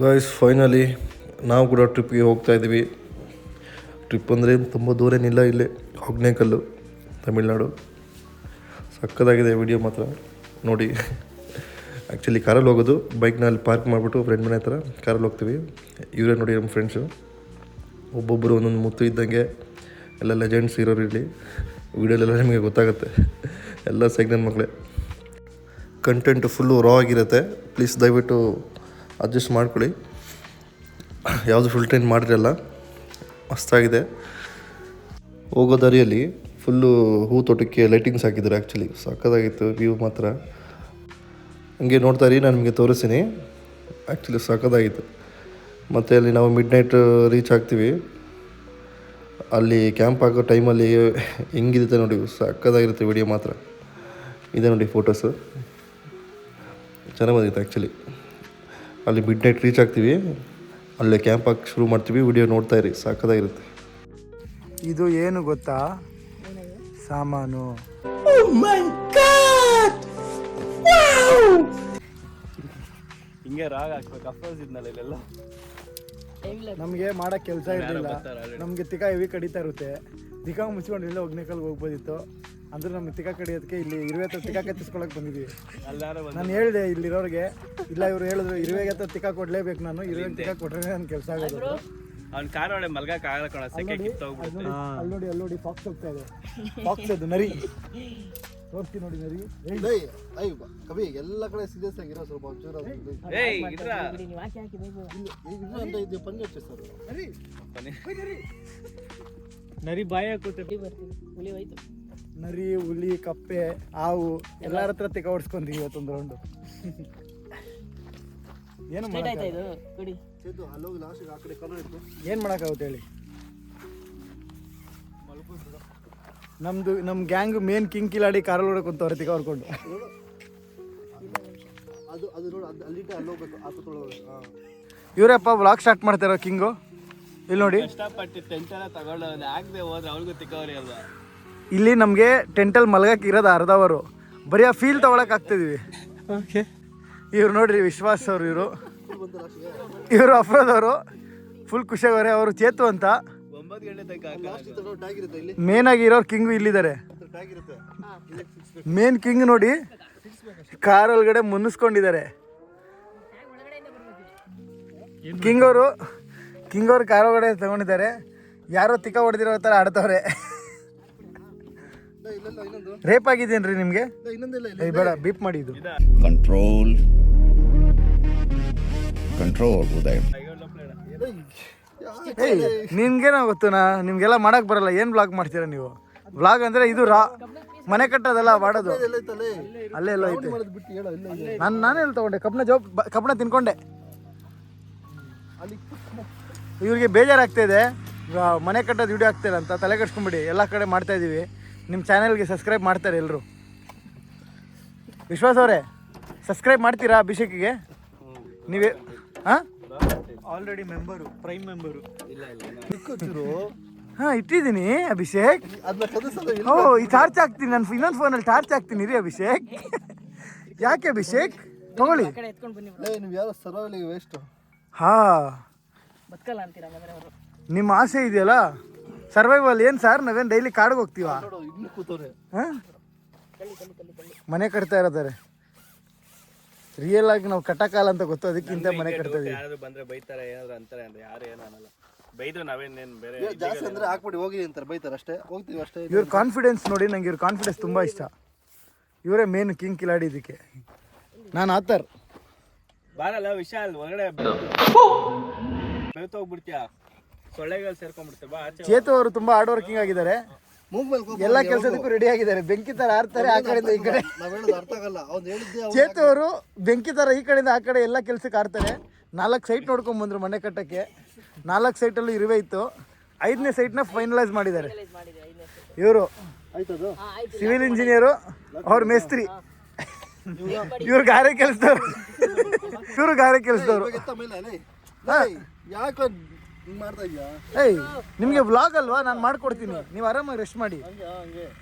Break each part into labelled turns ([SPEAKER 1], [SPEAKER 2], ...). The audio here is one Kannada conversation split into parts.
[SPEAKER 1] ಗಾಯ್ಸ್ ಫೈನಲಿ ನಾವು ಕೂಡ ಟ್ರಿಪ್ಪಿಗೆ ಹೋಗ್ತಾ ಇದ್ದೀವಿ. ಟ್ರಿಪ್ ಅಂದರೆ ತುಂಬ ದೂರ ಏನಿಲ್ಲ, ಇಲ್ಲೇ ಹೊಗ್ನೇಕಲ್ಲು, ತಮಿಳ್ನಾಡು. ಸಕ್ಕತ್ತಾಗಿದೆ ವಿಡಿಯೋ ಮಾತ್ರ ನೋಡಿ. ಆ್ಯಕ್ಚುಲಿ ಕಾರಲ್ಲಿ ಹೋಗೋದು, ಬೈಕ್ನ ಅಲ್ಲಿ ಪಾರ್ಕ್ ಮಾಡಿಬಿಟ್ಟು ಫ್ರೆಂಡ್ ಮನೆ ಹತ್ರ ಕಾರಲ್ಲಿ ಹೋಗ್ತೀವಿ. ಇವರೇ ನೋಡಿ ನಮ್ಮ ಫ್ರೆಂಡ್ಸು, ಒಬ್ಬೊಬ್ಬರು ಒಂದೊಂದು ಮುತ್ತು ಇದ್ದಂಗೆ, ಎಲ್ಲ ಲೆಜೆಂಡ್ಸ್ ಇರೋರು ಇಲ್ಲಿ. ವಿಡಿಯೋಲೆಲ್ಲ ನಿಮಗೆ ಗೊತ್ತಾಗುತ್ತೆ, ಎಲ್ಲ ಸೆಕೆಂಡ್ ಮಕ್ಕಳೇ. ಕಂಟೆಂಟ್ ಫುಲ್ಲು ರಾ ಆಗಿರುತ್ತೆ, ಪ್ಲೀಸ್ ದಯವಿಟ್ಟು ಅಡ್ಜಸ್ಟ್ ಮಾಡ್ಕೊಳ್ಳಿ. ಯಾವುದು ಫುಲ್ ಟೈಮ್ ಮಾಡಿರಲ್ಲ, ಮಸ್ತಾಗಿದೆ. ಹೋಗೋ ದಾರಿಯಲ್ಲಿ ಫುಲ್ಲು ಹೂ ತೋಟಕ್ಕೆ ಲೈಟಿಂಗ್ಸ್ ಹಾಕಿದ್ದಾರೆ. ಆ್ಯಕ್ಚುಲಿ ಸಕ್ಕತ್ತಾಗಿತ್ತು ವ್ಯೂ ಮಾತ್ರ. ಹಂಗೆ ನೋಡ್ತಾ ಇರಿ, ನಾನು ನಿಮಗೆ ತೋರಿಸ್ತೀನಿ. ಆ್ಯಕ್ಚುಲಿ ಸಕ್ಕತ್ತಾಗಿತ್ತು. ಮತ್ತು ಅಲ್ಲಿ ನಾವು ಮಿಡ್ ನೈಟ್ ರೀಚ್ ಆಗ್ತೀವಿ. ಅಲ್ಲಿ ಕ್ಯಾಂಪ್ ಆಗೋ ಟೈಮಲ್ಲಿ ಹೆಂಗಿರುತ್ತೆ ನೋಡಿ, ಸಕ್ಕತ್ತಾಗಿರುತ್ತೆ ವಿಡಿಯೋ ಮಾತ್ರ. ಇದೆ ನೋಡಿ ಫೋಟೋಸು, ಚೆನ್ನಾಗಿ ಬಂದಿತ್ತು ಆ್ಯಕ್ಚುಲಿ. ಅಲ್ಲಿ ಮಿಡ್ ನೈಟ್ ರೀಚ್ ಆಗ್ತೀವಿ, ಅಲ್ಲೇ ಕ್ಯಾಂಪ್ ಹಾಕಿ ಶುರು ಮಾಡ್ತೀವಿ. ವಿಡಿಯೋ ನೋಡ್ತಾ ಇರಿ, ಸಕ್ಕತ್ತಾಗಿರುತ್ತೆ.
[SPEAKER 2] ಇದು ಏನು ಗೊತ್ತಾ, ಸಾಮಾನು.
[SPEAKER 3] ಹಿಂಗೆ ರಾಗ ಹಾಕ್ಬೇಕು. ಅಫ್ರೋಸ್ ಇದ್ನಲ್ಲ ಇಲ್ಲೆಲ್ಲ
[SPEAKER 2] ನಮಗೆ ಮಾಡಕ್ಕೆ ಕೆಲಸ ಇರಲಿಲ್ಲ. ನಮಗೆ ತಿಕ್ಕ ಹೆವಿ ಕಡಿತಾ ಇರುತ್ತೆ. ತಿಕ್ಕ ಮುಚ್ಕೊಂಡು ಇಲ್ಲೇ ಒಗ್ನೇಕಲ್ಗೆ ಹೋಗ್ಬೋದಿತ್ತು. ಅಂದ್ರೆ ನಮ್ಗೆ ತಿಕ್ಕ ಕಡಿಯೋದಕ್ಕೆ ಇಲ್ಲಿ ಇರುವೆ ಹತ್ರ ತಿಕ್ಕ ಕತ್ತಿಸ್ಕೊಳಕ್ಕೆ ಬಂದಿದ್ವಿ. ನಾನು ಹೇಳಿದೆ ಇಲ್ಲಿರೋರಿಗೆ, ಇಲ್ಲ ಇವ್ರು ಹೇಳಿದ್ರು ಇರುವೆಗೆ ಹತ್ರ ತಿಕ್ಕ ಕೊಡಲೇಬೇಕು, ನಾನು ಇರುವೆಗೆ ತಿಕ್ಕ ಕೊಟ್ರೆ ನನ್ನ ಕೆಲಸ ಆಗೋದು.
[SPEAKER 3] ಅವ್ನ ಕಾರ್ ಒಳಗೆ ಮಲ್ಗಕ್ಕೆ ಆಗಲ್ಲ ಕಣ, ಸೆಕೆ ಕಿತ್ತೋಗ್ಬಿಡುತ್ತೆ.
[SPEAKER 2] ಅಲ್ಲಿ ನೋಡಿ ಫಾಕ್ಸ್ ಹೋಗ್ತಾ ಇದೆ. ಫಾಕ್ಸ್ ಅದು ನರಿ, ತೋರಿಸ್ತಿ ನೋಡಿ ನರಿ.
[SPEAKER 1] ಕವಿ ಎಲ್ಲ ಕಡೆ ಸೀರಿಯಸ್ ಆಗಿರೋ ಸ್ವಲ್ಪ ಒಂಚೂರು
[SPEAKER 3] ನರಿ ಬಾಯ ಕೂತು
[SPEAKER 2] ನರಿ, ಹುಲಿ, ಕಪ್ಪೆ, ಹಾವು ಎಲ್ಲರ ಹತ್ರ ತಿಕ್ಕ ಹೊಡ್ಸ್ಕೊಂತೀವಿ ಇವತ್ತೊಂದು ರೌಂಡು. ಏನು ಏನು ಮಾಡೋಕ್ಕಾಗುತ್ತೆ ಹೇಳಿ. ನಮ್ಮ ಗ್ಯಾಂಗ್ ಮೇನ್ ಕಿಂಗ್ ಕಿಲಾಡಿ ಕಾರಲ್ಲಿ ಹೊಡಕ್ಕೆ ಕುಂತವ್ರೆ ತಿಕ್ಕ ಹೊಡ್ಕೊಂಡು. ಇವರಪ್ಪ ವ್ಲಾಗ್ ಸ್ಟಾರ್ಟ್ ಮಾಡ್ತಾರೋ ಕಿಂಗು. ಇಲ್ಲಿ ನೋಡಿ,
[SPEAKER 3] ಕಷ್ಟಪಟ್ಟು ಟೆಂಟ್ ಎಲ್ಲ ತಗೊಂಡು ಆಗದೆ ಹೋದ್ರೆ ಅವ್ರಿಗೂ ತಿಕ್ಕವ್ರಿ ಅಲ್ವಾ.
[SPEAKER 2] ಇಲ್ಲಿ ನಮಗೆ ಟೆಂಟಲ್ಲಿ ಮಲ್ಗಕ್ಕೆ ಇರೋದು ಅರ್ಧ ಅವರು, ಬರೀ ಆ ಫೀಲ್ ತೊಗೊಳಕ್ಕೆ ಆಗ್ತಿದ್ವಿ. ಓಕೆ, ಇವ್ರು ನೋಡ್ರಿ ವಿಶ್ವಾಸ್ ಅವರು, ಇವರು ಅಫ್ರೋದವರು, ಫುಲ್ ಖುಷಿಯಾಗವ್ರೆ. ಅವರು ಚೇತು ಅಂತ
[SPEAKER 3] 9 ಗಂಟೆ ತನಕ
[SPEAKER 2] ಮೇನ್ ಆಗಿ ಇರೋರು ಕಿಂಗು ಇಲ್ಲಿದ್ದಾರೆ. ಮೇನ್ ಕಿಂಗ್ ನೋಡಿ ಕಾರ್ ಒಳಗಡೆ ಮುನ್ನಿಸ್ಕೊಂಡಿದ್ದಾರೆ. ಕಿಂಗ್ ಅವರು ಕಾರ್ ಒಳಗಡೆ ತಗೊಂಡಿದ್ದಾರೆ. ಯಾರೋ ತಿಕ್ಕ ಹೊಡೆದಿರೋ ಥರ ಆಡ್ತವ್ರೆ. ರೇಪ್ ಆಗಿದ್ದೇನ್ರಿ ನಿಮ್ಗೆ? ಬೇಡ, ಬೀಪ್ ಮಾಡಿ. ಇದು ಕಂಟ್ರೋಲ್ ಉದಯ್. ನಿಮ್ಗೇನೋ ಗೊತ್ತುನಾ, ನಿಮ್ಗೆಲ್ಲ ಮಾಡಕ್ ಬರಲ್ಲ. ಏನ್ ಬ್ಲಾಗ್ ಮಾಡ್ತೀರಾ ನೀವು? ಬ್ಲಾಗ್ ಅಂದ್ರೆ ಇದು ಮನೆ ಕಟ್ಟೋದೆಲ್ಲ ಮಾಡೋದು. ಅಲ್ಲೇ ಎಲ್ಲ ಐತೆ. ನಾನೆಲ್ಲ ತಗೊಂಡೆ ಕಬ್ಬಣ ತಿನ್ಕೊಂಡೆ. ಇವ್ರಿಗೆ ಬೇಜಾರಾಗ್ತಾ ಇದೆ, ಮನೆ ಕಟ್ಟೋದು ವಿಡಿಯೋ ಆಗ್ತಿಲ್ಲ ಅಂತ. ತಲೆ ಕೆಡ್ಸ್ಕೊಂಬಿಡಿ, ಎಲ್ಲ ಕಡೆ ಮಾಡ್ತಾ ಇದೀವಿ. ನಿಮ್ಮ ಚಾನೆಲ್ಗೆ ಸಬ್ಸ್ಕ್ರೈಬ್ ಮಾಡ್ತಾರೆ ಎಲ್ಲರೂ. ವಿಶ್ವಾಸ್ ಅವರೇ, ಸಬ್ಸ್ಕ್ರೈಬ್ ಮಾಡ್ತೀರಾ ಅಭಿಷೇಕಿಗೆ? ನೀವೇ ಆಲ್ರೆಡಿ ಮೆಂಬರು, ಪ್ರೈಮ್ ಮೆಂಬರು. ಇಟ್ಟಿದ್ದೀನಿ ಅಭಿಷೇಕ್. ಈ ಟಾರ್ಚ್ ಹಾಕ್ತೀನಿ, ನಾನು ಇನ್ನೊಂದು ಫೋನಲ್ಲಿ ಟಾರ್ಚ್ ಹಾಕ್ತೀನಿ ರೀ ಅಭಿಷೇಕ್. ಯಾಕೆ ಅಭಿಷೇಕ್? ತಗೊಳ್ಳಿ. ನಿಮ್ಮ ಆಸೆ ಇದೆಯಲ್ಲ ಸರ್ವೈವಲ್. ಏನು ಸರ್, ನಾವೇನು ಡೈಲಿ ಕಾಡಿಗೆ ಹೋಗ್ತೀವ? ಮನೆ ಕಟ್ತಾ ಇರೋದಾರೆ. ರಿಯಲ್ ಆಗಿ ನಾವು ಕಟ್ಟಕಾಲ ಅಂತ ಗೊತ್ತು, ಅದಕ್ಕಿಂತ ಮನೆ ಕಟ್ತಾ ಇದೀವಿ.
[SPEAKER 3] ಯಾರು ಬಂದ್ರೆ ಬೈತಾರೆ, ಏನಾದ್ರು ಅಂತಾರೆ ಅಂದ್ರೆ ಯಾರು ಏನೋ ಅನ್ನಲ್ಲ. ಬೈದ್ರು ನಾವೇನೇನು ಬೇರೆ
[SPEAKER 1] ಜಾಸ್ತಿ ಅಂದ್ರೆ ಹಾಕ್ಬಿಡಿ ಹೋಗಿ ಅಂತಾರೆ, ಬೈತಾರೆ ಅಷ್ಟೇ, ಹೋಗ್ತೀವಿ ಅಷ್ಟೇ.
[SPEAKER 2] ಇವ್ರ ಕಾನ್ಫಿಡೆನ್ಸ್ ನೋಡಿ, ನಂಗೆ ಇವ್ರ ಕಾನ್ಫಿಡೆನ್ಸ್ ತುಂಬ ಇಷ್ಟ. ಇವರೇ ಮೇನ್ ಕಿಂಗ್ ಕಿಲಾಡಿ ಇದಕ್ಕೆ. ನಾನು ಆತರ್
[SPEAKER 3] ಬಾರಲ್ಲ ವಿಶಾಲ್, ಒಳಗಡೆ ಬೆಳ್ತೋಗ್ಬಿಡ್ತೀಯ, ಸೊಳ್ಳೆಗಳು ಸೇರ್ಕೊಂಡ್ಬಿಡ್ತೀವಿ. ಬಾ ಆಚೆ.
[SPEAKER 2] ಚೇತು ಅವರು ತುಂಬಾ ಹಾರ್ಡ್ ವರ್ಕಿಂಗ್ ಆಗಿದ್ದಾರೆ, ಎಲ್ಲ ಕೆಲಸದಕ್ಕೂ ರೆಡಿ ಆಗಿದ್ದಾರೆ. ಬೆಂಕಿ ತರ ಆಡ್ತಾರೆ ಆ ಕಡೆಯಿಂದ ಈ ಕಡೆ. ಚೇತು ಅವರು ಬೆಂಕಿ ತರ ಈ ಕಡೆಯಿಂದ ಆ ಕಡೆ ಎಲ್ಲ ಕೆಲ್ಸಕ್ಕೆ ಆಡ್ತಾರೆ. 4 ಸೈಟ್ ನೋಡ್ಕೊಂಡ್ ಬಂದ್ರು ಮನೆ ಕಟ್ಟಕ್ಕೆ. 4 ಸೈಟಲ್ಲೂ ಇರುವೆ ಇತ್ತು. 5ನೇ ಸೈಟ್ನ ಫೈನಲೈಸ್ ಮಾಡಿದ್ದಾರೆ ಇವರು. ಸಿವಿಲ್ ಇಂಜಿನಿಯರು, ಅವ್ರ ಮೇಸ್ತ್ರಿ. ಇವ್ರು ಗಾರೆ ಕೆಲಸದವ್ರು. ನಿಮಗೆ ವ್ಲಾಗ್ ಅಲ್ವಾ, ನಾನು ಮಾಡ್ಕೊಡ್ತೀನಿ, ನೀವು ಆರಾಮಾಗಿ ರೆಸ್ಟ್ ಮಾಡಿ.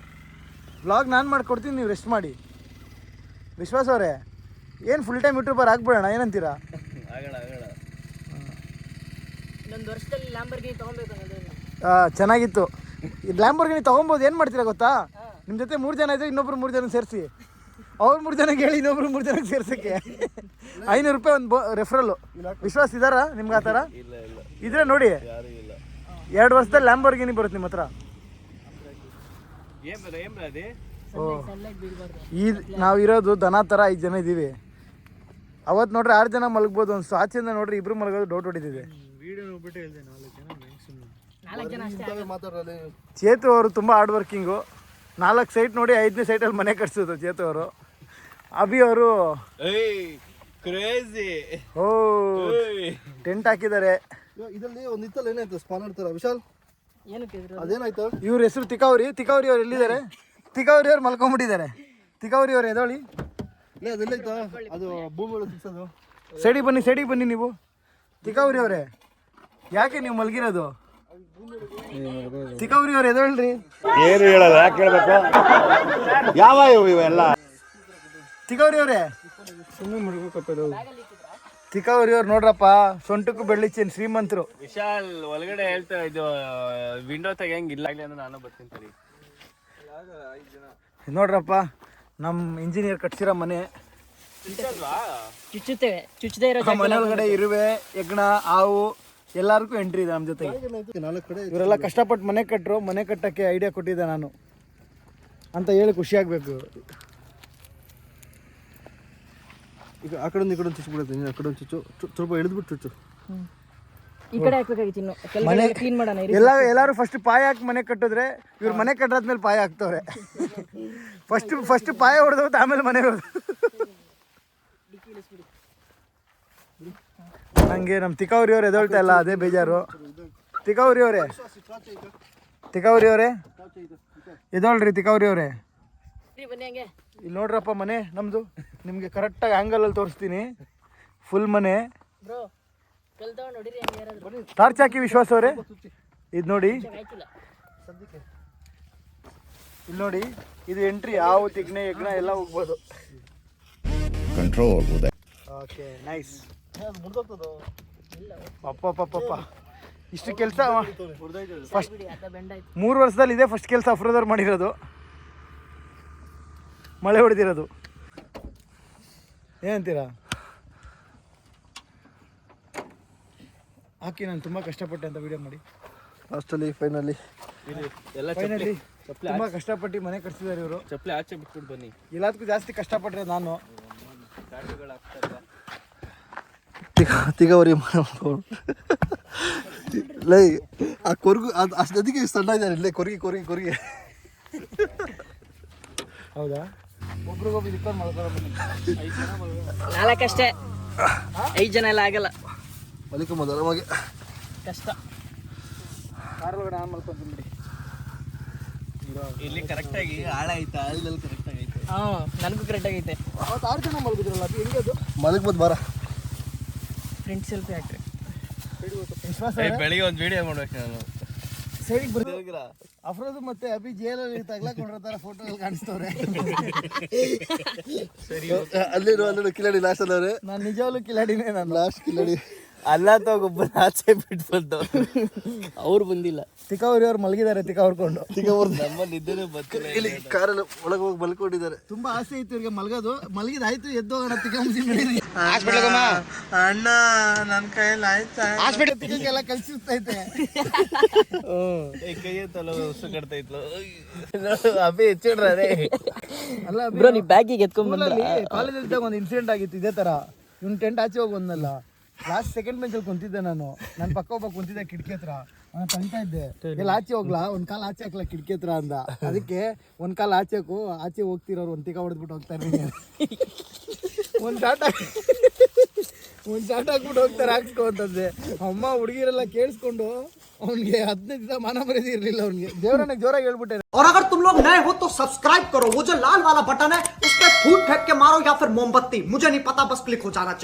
[SPEAKER 2] ವ್ಲಾಗ್ ನಾನು ಮಾಡ್ಕೊಡ್ತೀನಿ, ನೀವು ರೆಸ್ಟ್ ಮಾಡಿ. ವಿಶ್ವಾಸ್ ಅವರೇ, ಏನು ಫುಲ್ ಟೈಮ್ ಯೂಟ್ಯೂಬರ್ ಆಗ್ಬಿಡೋಣ, ಏನಂತೀರಾ?
[SPEAKER 4] ಇನ್ನೊಂದು ವರ್ಷದಲ್ಲಿ ಲ್ಯಾಂಬರ್ಗಿನಿ ತಗೊಬೇಕು ಅನ್ನೋದು.
[SPEAKER 2] ಚೆನ್ನಾಗಿತ್ತು. ಈ ಲ್ಯಾಂಬೋರ್ಗಿನಿ ತೊಗೊಬೋದು. ಏನು ಮಾಡ್ತೀರಾ ಗೊತ್ತಾ, ನಿಮ್ಮ ಜೊತೆ 3 ಜನ ಇದ್ದರೆ ಇನ್ನೊಬ್ರು 3 ಜನ ಸೇರಿಸಿ, ಅವ್ರು 3 ಜನಕ್ಕೆ ಹೇಳಿ ಇನ್ನೊಬ್ರು 3 ಜನಕ್ಕೆ ಸೇರ್ಸೋಕ್ಕೆ 500 ರೂಪಾಯಿ ಒಂದು ರೆಫರಲ್ಲು. ವಿಶ್ವಾಸ ಇದ್ದಾರಾ ನಿಮ್ಗೆ ಆ ಥರ? ಇದ್ರೆ ನೋಡಿ, 2 ವರ್ಷದಲ್ಲಿ ಲ್ಯಾಂಬೋರ್ಗಿನಿ ಬರುತ್ತೆ ನಿಮ್ಮ ಹತ್ರ. ಈ ನಾವು ಇರೋದು ದನ ಥರ 5 ಜನ ಇದ್ದೀವಿ. ಅವತ್ತು ನೋಡ್ರಿ 6 ಜನ ಮಲಗ್ಬೋದು. ಒಂದು ಆಚೆಯಿಂದ ನೋಡ್ರಿ ಇಬ್ರು ಮಲಗೋದು ಡೌಟ್ ಹೊಡಿತಿದೆ. ಚೇತು ಅವರು ತುಂಬ ಹಾರ್ಡ್ ವರ್ಕಿಂಗು. 4 ಸೈಟ್ ನೋಡಿ 5ನೇ ಸೈಟಲ್ಲಿ ಮನೆ ಕಟ್ಸೋದು ಚೇತು ಅವರು. ಅಭಿ ಅವರು ಓ ಟೆಂಟ್ ಹಾಕಿದ್ದಾರೆ.
[SPEAKER 1] ಇದರಲ್ಲಿ ಒಂದು ಇತ್ತಲ್ಲ, ಏನಾಯ್ತು ಸ್ಪಾನರ್ ಥರ ವಿಶಾಲ್, ಅದೇನಾಯ್ತು? ಇವ್ರ ಹೆಸರು ತಿಕಾವ್ರಿ. ತಿಕಾವ್ರಿ ಅವ್ರು ಎಲ್ಲಿದ್ದಾರೆ? ತಿಕಾವ್ರಿ ಅವ್ರು ಮಲ್ಕೊಂಡ್ಬಿಟ್ಟಿದ್ದಾರೆ. ತಿಕಾವ್ರಿ ಅವ್ರು ಎದೋಳಿ, ಅದೆಲ್ಲೈತಾ ಅದು ಭೂಮಿ ಒಳಗೆ ಸಿಕ್ಸೋದು. ಸೈಡಿಗೆ ಬನ್ನಿ ನೀವು. ತಿಕಾವ್ರಿ ಅವರೇ, ಯಾಕೆ ನೀವು ಮಲಗಿರೋದು? ತಿಕಾವ್ರಿ ಅವ್ರು ಎದೋಳ್ರಿ.
[SPEAKER 5] ಏನು ಹೇಳಲ್ಲ, ಯಾಕೆ ಹೇಳ್ಬೇಕು? ಯಾವ ಇವೆಲ್ಲ
[SPEAKER 2] ತಿಕಾವ್ರಿ ಅವರೇ, ತಿಕಾವ್ರಿ ಅವ್ರು ನೋಡ್ರಪ್ಪ, ಸೊಂಟಕ್ಕೂ ಬೆಳ್ಳಿಚ್ಚೇನು ಶ್ರೀಮಂತರು.
[SPEAKER 3] ವಿಶಾಲ್ ಒಳಗಡೆ ಹೇಳ್ತಾ ಇದು ವಿಂಡೋ ತೆಗಿಯಂಗಿಲ್ಲ ಅಂದ್ರೆ ನಾನು ಬರ್ತೀನಿ ಸರಿ.
[SPEAKER 2] ನೋಡ್ರಪ್ಪ, ನಮ್ಮ ಇಂಜಿನಿಯರ್ ಕಟ್ಸಿರೋ ಮನೆ.
[SPEAKER 4] ಚುಚ್ಚದೇ ಇರೋ
[SPEAKER 2] ಮನೆ ಒಳಗಡೆ ಇರುವೆ, ಹೆಗ್ಣ, ಹಾವು ಎಲ್ಲರಿಗೂ ಎಂಟ್ರಿ ಇದೆ ನಮ್ಮ ಜೊತೆಗೆ. ಇವರೆಲ್ಲ ಕಷ್ಟಪಟ್ಟು ಮನೆ ಕಟ್ಟರು. ಮನೆ ಕಟ್ಟಕ್ಕೆ ಐಡಿಯಾ ಕೊಟ್ಟಿದ್ದೆ ನಾನು ಅಂತ ಹೇಳಿ ಖುಷಿ ಆಗಬೇಕು.
[SPEAKER 1] ಈಗ ಆ ಕಡೆ ಈ ಕಡೆ ಚುಚ್ಚಿಬಿಡುತ್ತೆ. ಆ ಕಡೆ ಚುಚ್ಚು, ಸ್ವಲ್ಪ ಎಳೆದ್ಬಿಟ್ಟು ಚುಚ್ಚು.
[SPEAKER 4] ಈ ಕಡೆ ಹಾಕ್ಬೇಕಾಗಿತ್ತು ಇನ್ನು
[SPEAKER 2] ಮನೆ
[SPEAKER 4] ಕ್ಲೀನ್ ಮಾಡೋಣ.
[SPEAKER 2] ಎಲ್ಲರೂ ಫಸ್ಟ್ ಪಾಯ ಹಾಕಿ ಮನೆ ಕಟ್ಟಿದ್ರೆ, ಇವ್ರು ಮನೆ ಕಟ್ಟಾದ್ಮೇಲೆ ಪಾಯ ಹಾಕ್ತವ್ರೆ. ಫಸ್ಟ್ ಪಾಯ ಹೊಡೆದವ್ರು, ಆಮೇಲೆ ಮನೆ ಹೊಡೆದು. ನನಗೆ ನಮ್ಮ ತಿಕಾವ್ರಿ ಅವ್ರು ಎದೊಳ್ತಾ ಇಲ್ಲ, ಅದೇ ಬೇಜಾರು. ತಿಕಾವ್ರಿ ಅವರೇ ಎದೊಳ್ರಿ. ತಿಕಾವ್ರಿ ಅವರೇ
[SPEAKER 4] ಬನ್ನಿ ಹಂಗೆ.
[SPEAKER 2] ಇಲ್ಲಿ ನೋಡ್ರಪ್ಪ ಮನೆ ನಮ್ಮದು. ನಿಮಗೆ ಕರೆಕ್ಟಾಗಿ ಆ್ಯಂಗಲಲ್ಲಿ ತೋರಿಸ್ತೀನಿ. ಫುಲ್ ಮನೆ.
[SPEAKER 4] ಬ್ರೋ ಕಲ್ ತಗೊಂಡು ಹೊಡಿರಿ ಹಂಗೆ ಯಾರಾದ್ರು.
[SPEAKER 2] ಟಾರ್ಚ್ ಹಾಕಿ ವಿಶ್ವಾಸ ಅವರೇ, ಇದು ನೋಡಿ.
[SPEAKER 4] ಆಯ್ತಿಲ್ಲ
[SPEAKER 2] ಇಲ್ಲಿ ನೋಡಿ, ಇದು ಎಂಟ್ರಿ. ಹಾವು, ತಿಗ್ನೆ, ಯಜ್ಞ ಎಲ್ಲ ಹೋಗ್ಬೋದು.
[SPEAKER 5] ಕಂಟ್ರೋಲ್.
[SPEAKER 2] Okay, nice. ಪಪ್ಪ ಇಷ್ಟು ಕೆಲಸ ಫಸ್ಟ್ 3 ವರ್ಷದಲ್ಲಿ ಇದೆ ಫಸ್ಟ್ ಕೆಲಸ ಅಫ್ರೋದವ್ರು ಮಾಡಿರೋದು. ಮಳೆ ಹೊಡೆದಿರೋದು. ಏನಂತೀರಾ? ಹಾಕಿ, ನಾನು ತುಂಬ ಕಷ್ಟಪಟ್ಟೆ ಅಂತ ವಿಡಿಯೋ ಮಾಡಿ.
[SPEAKER 1] ಲಾಸ್ಟಲ್ಲಿ ಫೈನಲಿ
[SPEAKER 2] ತುಂಬ ಕಷ್ಟಪಟ್ಟು ಮನೆ ಕಟ್ಸಿದ್ದಾರೆ ಇವರು.
[SPEAKER 3] ಚಪ್ಪಲಿ ಆಚೆ ಬಿಟ್ಬಿಟ್ಟು ಬನ್ನಿ.
[SPEAKER 2] ಎಲ್ಲದಕ್ಕೂ ಜಾಸ್ತಿ ಕಷ್ಟಪಟ್ಟರೆ ನಾನು.
[SPEAKER 1] ತಿಗವರಿ ಲೈ ಆ ಕೊರ್ಗು ಅಷ್ಟು ಅದಕ್ಕೆ ಸಣ್ಣ ಇದ್ದಾರೆ. ಇಲ್ಲೇ ಕೊರ್ಗಿ
[SPEAKER 2] ಹೌದಾ? ಒಬ್ರಿಗೊಬ್ರು ಇಟ್ಕೊಂಡು ಮಾಡ್ಕೊಳ್ಳೋ.
[SPEAKER 4] 4 ಅಷ್ಟೇ, 5 ಜನ ಎಲ್ಲ ಆಗಲ್ಲ.
[SPEAKER 1] ಮಲಿಕೊಂಬೋದು ಆರಾಮಾಗಿ.
[SPEAKER 4] ಕಷ್ಟ.
[SPEAKER 2] ಕಾರ್ ಒಳಗಡೆ ನಾನು ಮಾಡ್ಕೊಂತೀನಿ.
[SPEAKER 3] ಇಲ್ಲಿ ಕರೆಕ್ಟಾಗಿ ಆಳ ಐತೆ, ಆಳದಲ್ಲಿ ಕರೆಕ್ಟಾಗಿ ಐತೆ.
[SPEAKER 4] ನನಗೂ ಕರೆಕ್ಟಾಗಿ ಐತೆ.
[SPEAKER 2] ಅವತ್ತು 6 ಜನ ಮಲಗಿದ್ರಲ್ಲ, ಅದು ಹೆಂಗೆ ಅದು?
[SPEAKER 1] ಮಲಗ್ಬೋದು ಬಾರ.
[SPEAKER 4] ಫ್ರೆಂಡ್ ಸೆಲ್ಫಿ ಹಾಕ್ರಿ.
[SPEAKER 3] ಬೆಳಿಗ್ಗೆ ಒಂದು ವಿಡಿಯೋ ಮಾಡ್ಬೇಕು ನಾನು.
[SPEAKER 2] ಸೈಡಿಗೆ ಬರ್ತೀರಾ? ಅಫ್ರೋದು ಮತ್ತೆ ಅಭಿ ಜೇಲಲ್ಲಿ ತಗ್ಲಾಕೊಂಡಿರ್ತಾರೆ, ಫೋಟೋ ಕಾಣಿಸ್ತವ್ರೆ.
[SPEAKER 1] ಅಲ್ಲಿರೋ ಕಿಲಾಡಿ ಲಾಸ್ಟ್ ಅಲ್ಲವ್ರೆ.
[SPEAKER 2] ನಾನು ನಿಜವಾಗ್ಲೂ ಕಿಲಾಡಿನೇ. ನಾನು
[SPEAKER 1] ಲಾಸ್ಟ್ ಕಿಲಾಡಿ
[SPEAKER 3] ಅಲ್ಲ ತಗೊಬ್ಬ ಆಚೆ ಬಿಟ್ಟು ಬಂದು ಅವ್ರು ಬಂದಿಲ್ಲ.
[SPEAKER 2] ತಿಕಾವ್ರಿ ಅವ್ರು ಮಲಗಿದ್ದಾರೆ. ತಿಕಾವ್ರ್ಕೊಂಡು
[SPEAKER 3] ನಮ್ಮಲ್ಲಿ ಇದ್ದೇನೆ ಬರ್ತಾರೆ.
[SPEAKER 1] ಇಲ್ಲಿ ಕಾರಲ್ಲಿ ಒಳಗೆ ಹೋಗಿ ಮಲ್ಕೊಂಡಿದ್ದಾರೆ.
[SPEAKER 2] ತುಂಬಾ ಆಸೆ ಇತ್ತು ಇವ್ರಿಗೆ ಮಲಗೋದು. ಮಲಗಿದಾಯ್ತು, ಎದ್ದೋಗೋಣ ತಿಕಾಂಸಿ ಅಣ್ಣ, ನನ್ನ ಕೈಯಲ್ಲಿ ಆಯ್ತಾ ಹಾಸ್ಪಿಟಲ್ ತಿಕ್ಕೆಲ್ಲ ಕಲ್ಸಿಸ್ತೈತೆ.
[SPEAKER 3] ಕೈ ತಲ ಉಸು ಕಟ್ತಾ ಇತ್ತು. ಅಭಿ ಹೆಚ್ಚಿಡ್ರೆ
[SPEAKER 2] ಅಲ್ಲ
[SPEAKER 4] ಬ್ರೋ, ನೀವು ಬ್ಯಾಗಿಗೆ ಎತ್ಕೊಂಡ್ ಬಂದ್ರಲ್ಲಿ
[SPEAKER 2] ಕಾಲೇಜಲ್ಲಿ ಇದ್ದಾಗ ಒಂದು ಇನ್ಸಿಡೆಂಟ್ ಆಗಿತ್ತು ಇದೇ ತರ. ಇವ್ನು ಟೆಂಟ್ ಆಚೆ ಹೋಗಿ ಬಂದಲ್ಲ. ಲಾಸ್ಟ್ ಸೆಕೆಂಡ್ ಬೆಂಚಲ್ಲಿ ಕುಂತಿದ್ದೆ ನಾನು. ನನ್ನ ಪಕ್ಕ ಒಬ್ಬ ಕುಂತಿದ್ದೆ ಕಿಟಕಿ ಹತ್ರ. ನಾನು ತಂತಾ ಇದ್ದೆ, ಎಲ್ಲ ಆಚೆ ಹೋಗ್ಲಾ, ಒಂದು ಕಾಲು ಆಚೆ ಹಾಕ್ಲಾ ಕಿಟಕಿ ಹತ್ರ ಅಂದ. ಅದಕ್ಕೆ ಒಂದು ಕಾಲು ಆಚೆ ಹಾಕು, ಆಚೆ ಹೋಗ್ತಿರೋರು ಒಂದು ತಿಕ್ಕ ಹೊಡೆದ್ಬಿಟ್ಟು ಹೋಗ್ತಾರೆ. ಒಂದು ಚಾಟ ಹಾಕ್ಬಿಟ್ಟು ಹೋಗ್ತಾರೆ ಹಾಕ್ಸ್ಕೊ ಅಂತಂದೆ. ಅಮ್ಮ ಹುಡುಗಿರೆಲ್ಲ ಕೇಳಿಸ್ಕೊಂಡು ಅವ್ನಿಗೆ 15 ದಿವಸ ಮಾನ ಮರ್ಯಾದೆ ಇರಲಿಲ್ಲ ಅವ್ನಿಗೆ. ದೇವರನ್ನ ಜೋರಾಗಿ ಹೇಳ್ಬಿಟ್ಟೆ.
[SPEAKER 6] और अगर तुम लोग नए हो तो सब्सक्राइब करो, वो जो लाल वाला बटन है उस पर फूट फेंक के मारो या फिर मोमबत्ती, मुझे नहीं पता, बस क्लिक हो जाना चाहिए।